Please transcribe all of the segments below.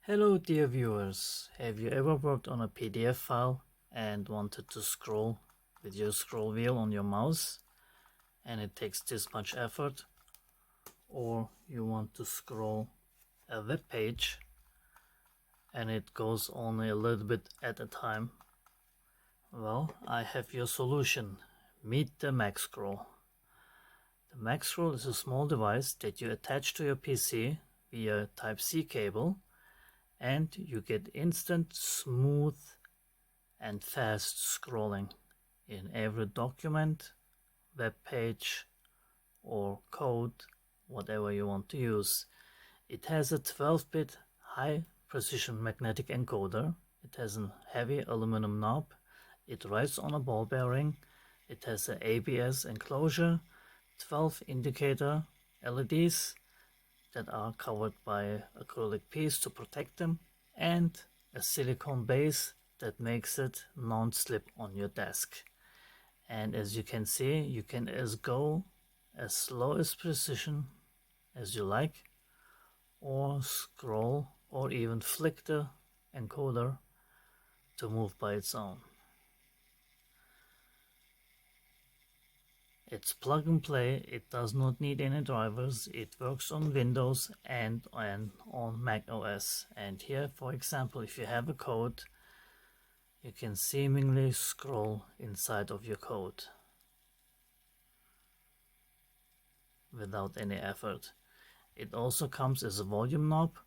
Hello dear viewers, have you ever worked on a PDF file and wanted to scroll with your scroll wheel on your mouse and it takes this much effort, or you want to scroll a web page and it goes only a little bit at a time? Well, I have your solution. Meet the MagScroll. The MagScroll is a small device that you attach to your PC via Type-C cable, and you get instant, smooth and fast scrolling in every document, web page or code, whatever you want to use. It has a 12-bit high-precision magnetic encoder. It has a heavy aluminum knob. It rides on a ball bearing. It has an ABS enclosure, 12 indicator LEDs that are covered by acrylic piece to protect them, and a silicone base that makes it non-slip on your desk. And as you can see, you can go as slow as precision as you like, or scroll or even flick the encoder to move by its own. It's plug and play. It does not need any drivers. It works on Windows and on Mac OS. And here, for example, if you have a code, you can seemingly scroll inside of your code without any effort. It also comes as a volume knob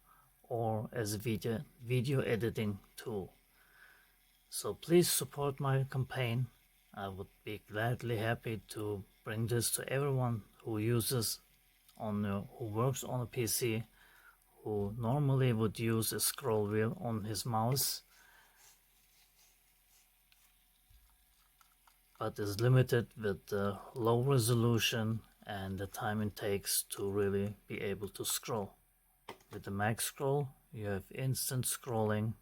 or as a video editing tool. So please support my campaign. I would be gladly happy to bring this to everyone who who works on a PC, who normally would use a scroll wheel on his mouse, but is limited with the low resolution and the time it takes to really be able to scroll. With the MagScroll, you have instant scrolling,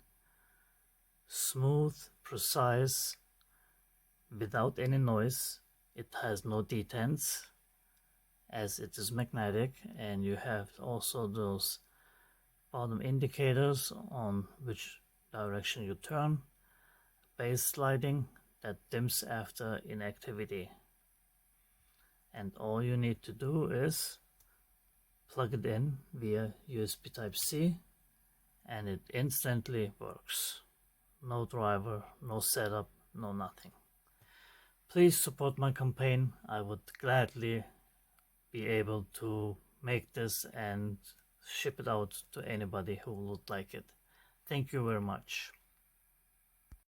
smooth, precise, without any noise. It has no detents as it is magnetic, and you have also those bottom indicators on which direction you turn, base sliding that dims after inactivity. And all you need to do is plug it in via USB Type-C and it instantly works. No driver, no setup, no nothing. Please support my campaign. I would gladly be able to make this and ship it out to anybody who would like it. Thank you very much.